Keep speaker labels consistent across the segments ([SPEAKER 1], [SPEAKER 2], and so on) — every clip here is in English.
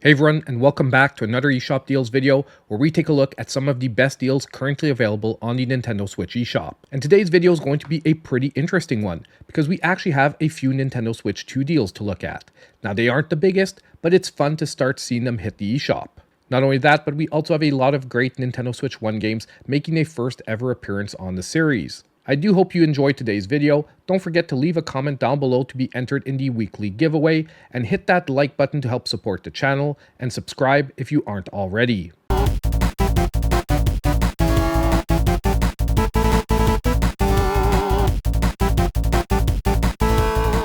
[SPEAKER 1] Hey everyone, and welcome back to another eShop Deals video where we take a look at some of the best deals currently available on the Nintendo Switch eShop. And today's video is going to be a pretty interesting one because we actually have a few Nintendo Switch 2 deals to look at. Now they aren't the biggest, but it's fun to start seeing them hit the eShop. Not only that, but we also have a lot of great Nintendo Switch 1 games making a first ever appearance on the series. I do hope you enjoyed today's video. Don't forget to leave a comment down below to be entered in the weekly giveaway, and hit that like button to help support the channel, and subscribe if you aren't already.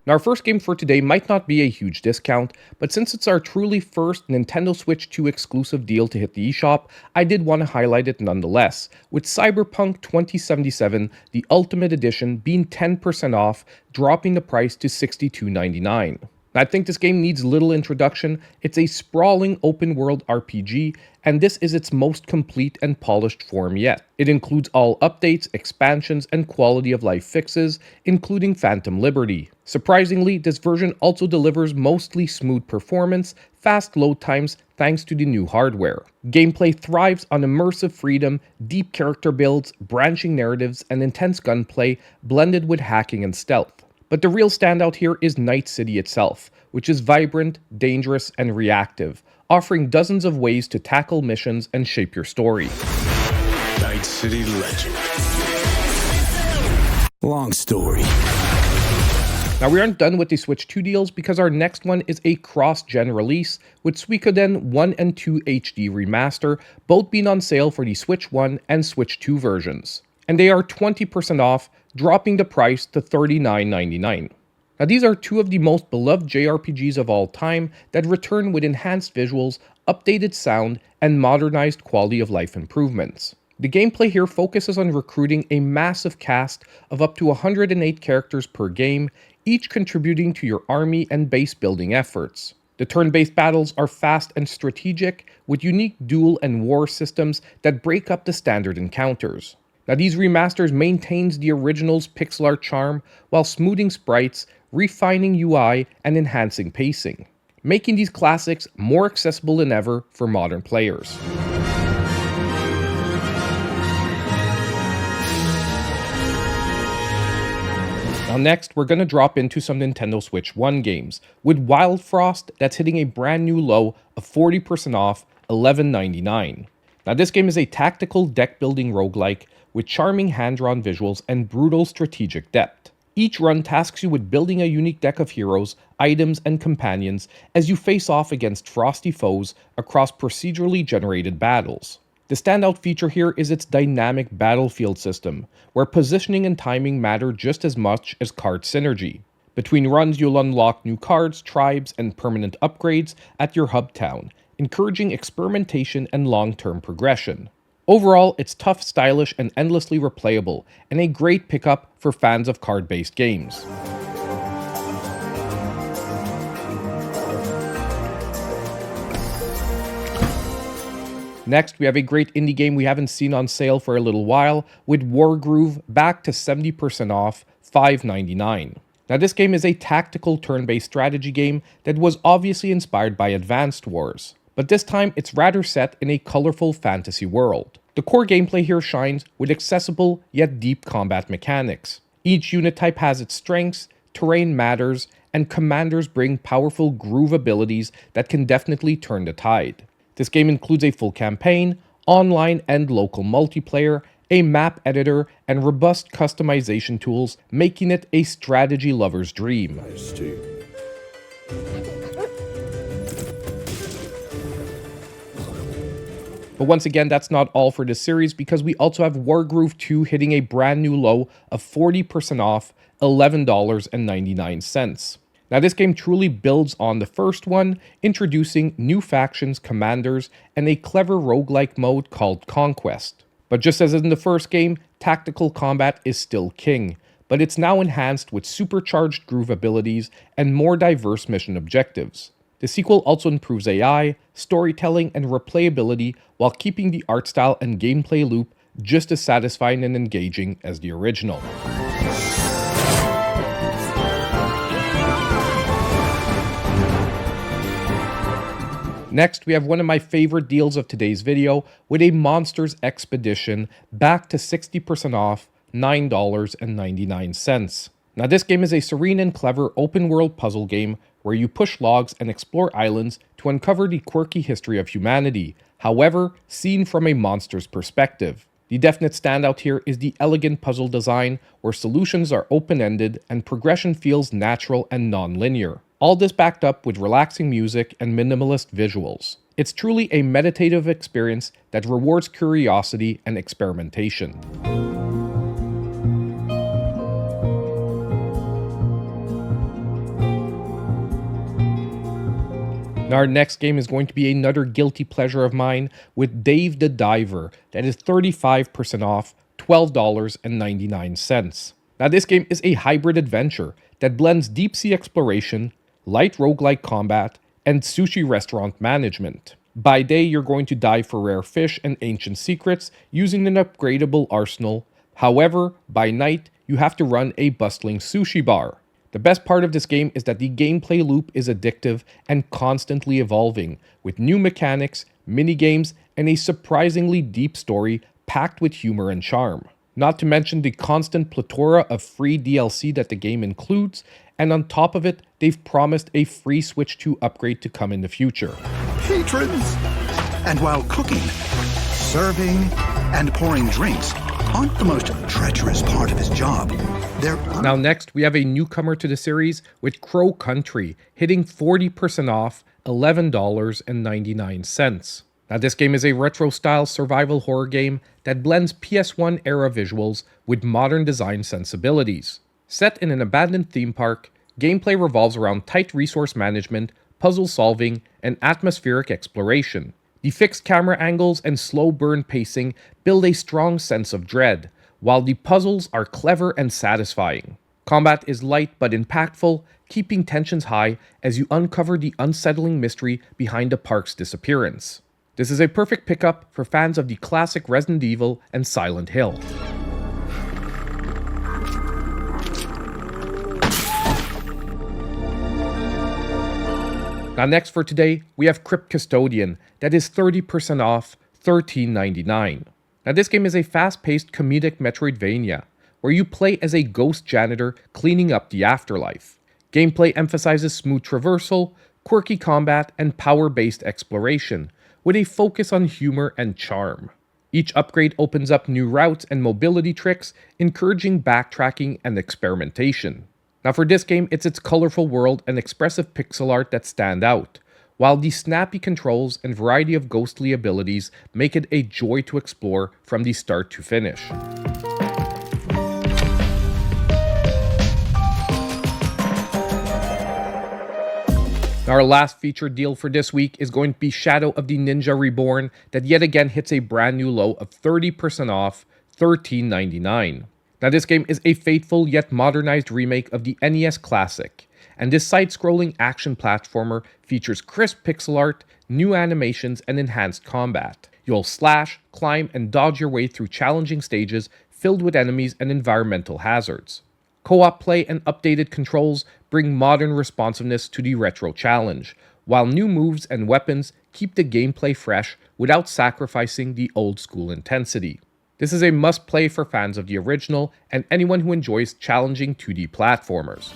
[SPEAKER 1] Now, our first game for today might not be a huge discount, but since it's our truly first Nintendo Switch 2 exclusive deal to hit the eShop, I did want to highlight it nonetheless, with Cyberpunk 2077, the Ultimate Edition, being 10% off, dropping the price to $62.99. I think this game needs little introduction. It's a sprawling open-world RPG, and this is its most complete and polished form yet. It includes all updates, expansions, and quality-of-life fixes, including Phantom Liberty. Surprisingly, this version also delivers mostly smooth performance, fast load times thanks to the new hardware. Gameplay thrives on immersive freedom, deep character builds, branching narratives, and intense gunplay blended with hacking and stealth. But the real standout here is Night City itself, which is vibrant, dangerous, and reactive, offering dozens of ways to tackle missions and shape your story.
[SPEAKER 2] Night City Legend. Long story.
[SPEAKER 1] Now, we aren't done with the Switch 2 deals because our next one is a cross-gen release with Suikoden 1 and 2 HD Remaster, both being on sale for the Switch 1 and Switch 2 versions. And they are 20% off, dropping the price to $39.99. Now, these are two of the most beloved JRPGs of all time that return with enhanced visuals, updated sound, and modernized quality of life improvements. The gameplay here focuses on recruiting a massive cast of up to 108 characters per game, each contributing to your army and base building efforts. The turn-based battles are fast and strategic, with unique duel and war systems that break up the standard encounters. Now, these remasters maintains the original's pixel art charm while smoothing sprites, refining UI, and enhancing pacing, making these classics more accessible than ever for modern players. Now next, we're going to drop into some Nintendo Switch 1 games, with Wild Frost that's hitting a brand new low of 40% off, $11.99. Now this game is a tactical deck-building roguelike with charming hand-drawn visuals and brutal strategic depth. Each run tasks you with building a unique deck of heroes, items, and companions as you face off against frosty foes across procedurally generated battles. The standout feature here is its dynamic battlefield system, where positioning and timing matter just as much as card synergy. Between runs, you'll unlock new cards, tribes, and permanent upgrades at your hub town, encouraging experimentation and long-term progression. Overall, it's tough, stylish, and endlessly replayable, and a great pickup for fans of card-based games. Next, we have a great indie game we haven't seen on sale for a little while, with Wargroove back to 70% off, $5.99. Now this game is a tactical turn-based strategy game that was obviously inspired by Advanced Wars, but this time it's rather set in a colorful fantasy world. The core gameplay here shines with accessible yet deep combat mechanics. Each unit type has its strengths, terrain matters, and commanders bring powerful groove abilities that can definitely turn the tide. This game includes a full campaign, online and local multiplayer, a map editor, and robust customization tools, making it a strategy lover's dream. But once again, that's not all for this series because we also have Wargroove 2 hitting a brand new low of 40% off, $11.99. Now this game truly builds on the first one, introducing new factions, commanders, and a clever roguelike mode called Conquest. But just as in the first game, tactical combat is still king, but it's now enhanced with supercharged groove abilities and more diverse mission objectives. The sequel also improves AI, storytelling, and replayability while keeping the art style and gameplay loop just as satisfying and engaging as the original. Next, we have one of my favorite deals of today's video with a Monsters Expedition back to 60% off, $9.99. Now this game is a serene and clever open world puzzle game where you push logs and explore islands to uncover the quirky history of humanity, however, seen from a monster's perspective. The definite standout here is the elegant puzzle design where solutions are open-ended and progression feels natural and non-linear. All this backed up with relaxing music and minimalist visuals. It's truly a meditative experience that rewards curiosity and experimentation. Now our next game is going to be another guilty pleasure of mine with Dave the Diver that is 35% off, $12.99. Now this game is a hybrid adventure that blends deep sea exploration, light roguelike combat, and sushi restaurant management. By day, you're going to dive for rare fish and ancient secrets using an upgradable arsenal. However, by night, you have to run a bustling sushi bar. The best part of this game is that the gameplay loop is addictive and constantly evolving, with new mechanics, minigames, and a surprisingly deep story packed with humor and charm. Not to mention the constant plethora of free DLC that the game includes, and on top of it, they've promised a free Switch 2 upgrade to come in the future.
[SPEAKER 3] Patrons! And while cooking, serving, and pouring drinks aren't the most treacherous part of his job,
[SPEAKER 1] Now next, we have a newcomer to the series with Crow Country, hitting 40% off, $11.99. Now this game is a retro-style survival horror game that blends PS1 era visuals with modern design sensibilities. Set in an abandoned theme park, gameplay revolves around tight resource management, puzzle solving, and atmospheric exploration. The fixed camera angles and slow burn pacing build a strong sense of dread, while the puzzles are clever and satisfying. Combat is light but impactful, keeping tensions high as you uncover the unsettling mystery behind the park's disappearance. This is a perfect pickup for fans of the classic Resident Evil and Silent Hill. Now next for today, we have Crypt Custodian that is 30% off, $13.99. Now this game is a fast-paced comedic Metroidvania, where you play as a ghost janitor cleaning up the afterlife. Gameplay emphasizes smooth traversal, quirky combat, and power-based exploration, with a focus on humor and charm. Each upgrade opens up new routes and mobility tricks, encouraging backtracking and experimentation. Now for this game, it's its colorful world and expressive pixel art that stand out, while the snappy controls and variety of ghostly abilities make it a joy to explore from the start to finish. Our last featured deal for this week is going to be Shadow of the Ninja Reborn that yet again hits a brand new low of 30% off, $13.99. Now this game is a faithful yet modernized remake of the NES classic, and this side-scrolling action platformer features crisp pixel art, new animations, and enhanced combat. You'll slash, climb, and dodge your way through challenging stages filled with enemies and environmental hazards. Co-op play and updated controls bring modern responsiveness to the retro challenge, while new moves and weapons keep the gameplay fresh without sacrificing the old-school intensity. This is a must-play for fans of the original and anyone who enjoys challenging 2D platformers.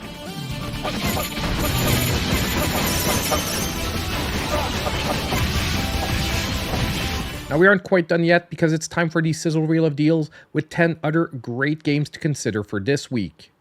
[SPEAKER 1] Now we aren't quite done yet because it's time for the Sizzle Reel of Deals with 10 other great games to consider for this week.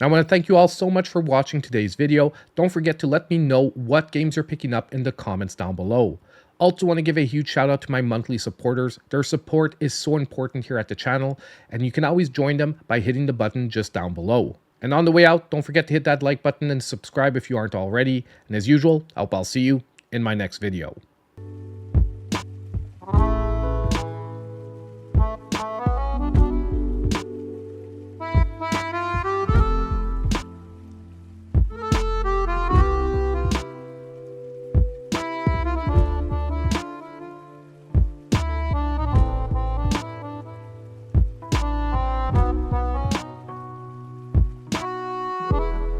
[SPEAKER 1] I want to thank you all so much for watching today's video. Don't forget to let me know what games you're picking up in the comments down below. Also want to give a huge shout out to my monthly supporters. Their support is so important here at the channel, and you can always join them by hitting the button just down below. And on the way out, don't forget to hit that like button and subscribe if you aren't already. And as usual, I hope I'll see you in my next video.